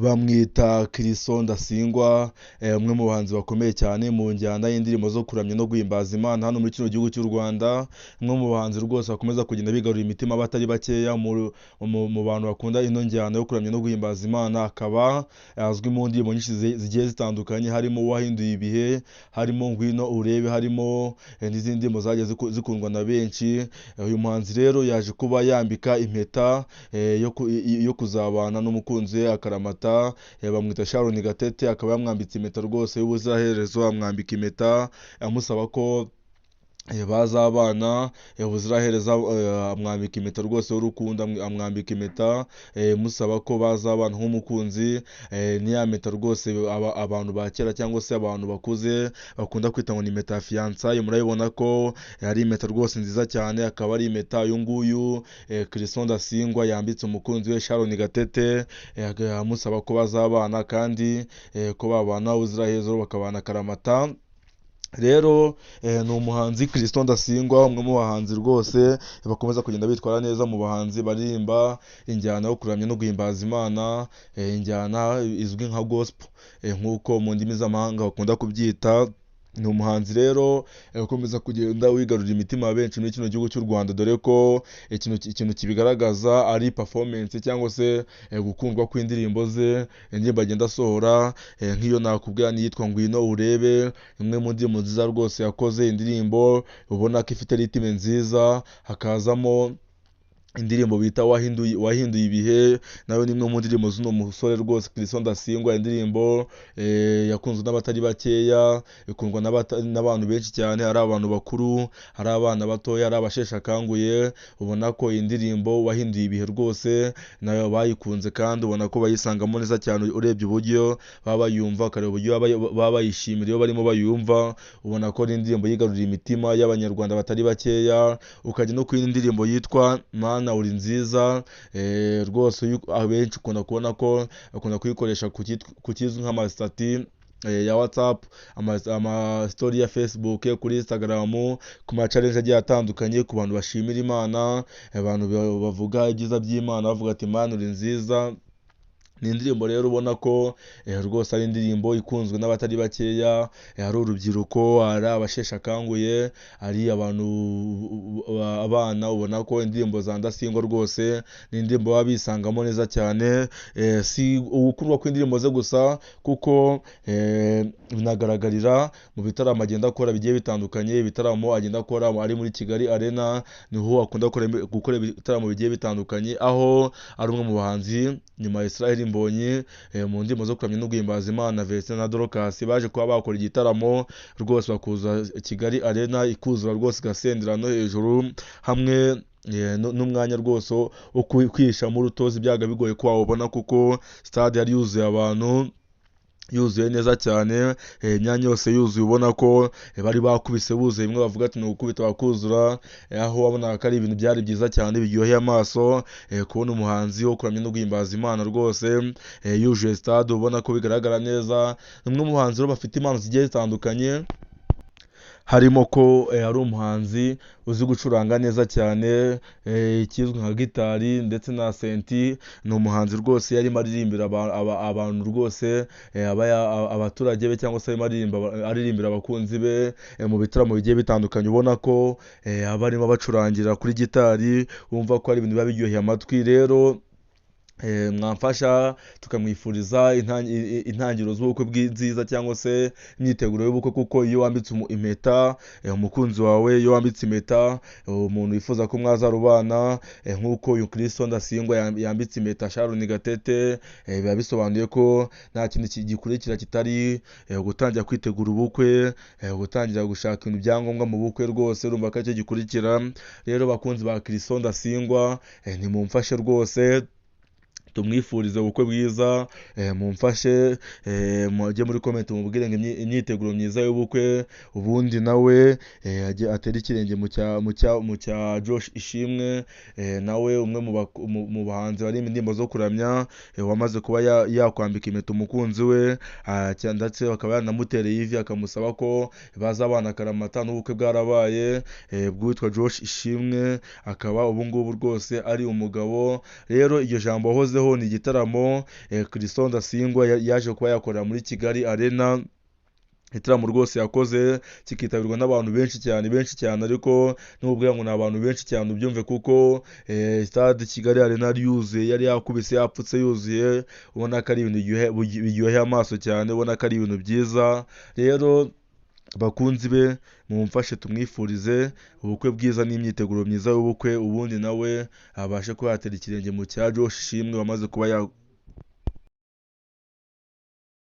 bamwita Chrisson Ndasingwa, umwe mu bahanzi bakomeye cyane mu njyana y'indirimbo zo kuramya no guhimbaza Imana hano muri kino gihugu cy'u Rwanda. Umwe mu bahanzi rwose bakomeza kugenda bigarurira imitima batari bakeya mu bantu bakunda ino njyana yo kuramya no guhimbaza Imana. Akaba azwi mu ndirimbo nyinshi zigiye zitandukanye, harimo Wahinduye Ibihe, harimo Ngwino Urebe, harimo n'izindi ndirimbo zagiye zikundwa na benshi. Uyu muhanzi rero yaje kuba yambika impeta yo kuzabana n'umukunzi we akaramata, bamwita Sharon Gatete. Akaba yamwambitse impeta rwose y'ubuziraherezo, amwambika impeta amusaba ko bazabana ubuziraherezo, amwambika impeta rwose y'urukundo, amwambika impeta musaba ko bazabana nk'umukunzi. Ni ya mpeta rwose abantu ba kera cyangwa se abantu bakuze bakunda kwita ngo ni impeta ya fiançailles. Murabibona ko ari impeta rwose nziza cyane. Akaba ari impeta uyu nguyu Chrisson Ndasingwa yambitse umukunzi we Sharon Gatete, amusaba ko bazabana kandi ko babana ubuziraherezo bakabana akaramata. Rero ni umuhanzi Chrisson Ndasingwa, umwe mu bahanzi rwose bakomeza kugenda bitwara neza mu bahanzi baririmba injyana yo kuramya no guhimbaza Imana, injyana izwi nka gospel nk'uko mu ndimi z'amahanga bakunda kubyita. Ni umuhanzi rero ukomeza kugenda wigarurira imitima ya benshi muri kino gihugu cy'u Rwanda, dore ko ikintu kibigaragaza ari performance cyangwa se gukundwa kw'indirimbo ze, indirimbo agenda asohora. Nk'iyo nakubwira niyitwa Ngwino Urebe, imwe mu ndirimbo nziza rwose yakoze, indirimbo ubona ko ifite ritime nziza. Hakazamo indirimbo bita Wahinduye Ibihe, nayo ni imwe mu ndirimbo z'uno musore rwose Chrisson Ndasingwa. Indirimbo yakunzwe n'abatari bakeya, ikundwa n'abantu benshi cyane, ari abantu bakuru, ari abana batoya, ari abasheshe akanguye. Ubona ko iyi ndirimbo Wahinduye Ibihe rwose nayo bayikunze kandi ubona ko bayisangamo neza cyane. Urebye uburyo baba bayumva, ukareba uburyo baba bayishimira iyo barimo bayumva, ubona ko ari indirimbo yigarurira imitima y'abanyarwanda batari bakeya. Ukajya no ku yindi ndirimbo yitwa Mana Uri Nziza, rwose abenshi ukunda kubona ko bakunda kuyikoresha ku kizwi nk'amasitati ya WhatsApp, amastori ya Facebook, kuri Instagram, ku ma-challenge agiye atandukanye, ku bantu bashimira Imana, abantu bavuga ibyiza by'Imana bavuga ati Mana Uri Nziza. Ni indirimbo rero ubona ko rwose ari indirimbo ikunzwe n'abatari bakeya, ari urubyiruko, ari abasheshe akanguye, ari abana. Ubona ko indirimbo za Ndasingwa rwose ni indirimbo baba bisangamo neza cyane. Si ugukundwa kw'indirimbo ze gusa, kuko binagaragarira mu bitaramo agenda akora bigiye bitandukanye. Ibitaramo agenda akora ari muri Kigali Arena, niho akunda gukora ibitaramo bigiye bitandukanye, aho ari umwe mu bahanzi nyuma ya Israel Mbonyi mu ndimo zo kuramya no guhimbaza Imana, Vincent na Dorcas baje kuba bakora igitaramo rwose, bakuza Kigali Arena ikuzura rwose, igasendera no hejuru, hamwe n'umwanya rwose wo kwishamo urutozi byaga bigoye ko wawubona, kuko stade yari yuzuye abantu, yuzuye neza cyane, imyanya yose yuzuye. Ubona ko bari bakubise buzuye, bimwe bavuga ati ni ugukubita bakuzura, aho wabonaga ko ari ibintu byari byiza cyane biryoheye amaso, kubona umuhanzi wo kuramya no guhimbaza Imana rwose yujuje stade. Ubona ko bigaragara neza. Ni umwe mu bahanzi rero bafite impano zigiye zitandukanye, harimo ko ari umuhanzi uzi gucuranga neza cyane, ikizwi nka gitari ndetse na senti. Ni umuhanzi rwose yarimo aririmbira abantu rwose, abaturage be, cyangwa se aririmbira abakunzi be mu bitaramo bigiye bitandukanye. Ubona ko abarimo bacurangira kuri gitari, wumva ko ari ibintu biba biryoheye amatwi. Rero mwamfasha tukamwifuriza intangiriro z'ubukwe bwiza, cyangwa se imyiteguro y'ubukwe, kuko iyo wambitse impeta umukunzi wawe, iyo wambitse impeta umuntu wifuza ko mwazarubana, nk'uko uyu Chrisson Ndasingwa yambitse impeta Sharon Gatete, biba bisobanuye ko nta kintu gikurikira kitari gutangira kwitegura ubukwe, gutangira gushaka ibintu byangombwa mu bukwe. Rwose urumva ko aricyo gikurikira. Rero bakunzi ba Chrisson Ndasingwa, nimumfashe rwose tumwifurize ubukwe bwiza, mumfashe mujye muri comment mubwire ngo imyiteguro myiza y'ubukwe, ubundi nawe atera ikirenge mu cya Josh Ishimwe, nawe umwe mu bahanzi bari indirimbo zo kuramya, wamaze kuba yakwambika impeta umukunzi we, ndetse bakaba yanamutereye ivi akamusaba ko bazabana akaramata. N'ubukwe bwarabaye bwitwa Josh Ishimwe, akaba ubu ngubu rwose ari umugabo. Rero iryo jambo wahozeho tugezeho ni igitaramo Christo Ndasingwa yaje kuba yakorera muri Kigali Arena. Igitaramo rwose yakoze kikitabirwa n'abantu benshi cyane, ariko n'ubwo ngo ni abantu benshi cyane ubyumve, kuko stade Kigali Arena yari yuzuye, yari yakubise yapfutse yuzuye, ubona ko ari ibintu biryoheye amaso cyane, ubona ko ari ibintu byiza. Rero bakunzi be mumfashe tumwifurize ubukwe bwiza n'imyiteguro myiza y'ubukwe, ubundi nawe abashe kuba yatera ikirenge mu cya Josh Ishimwe wamaze kuba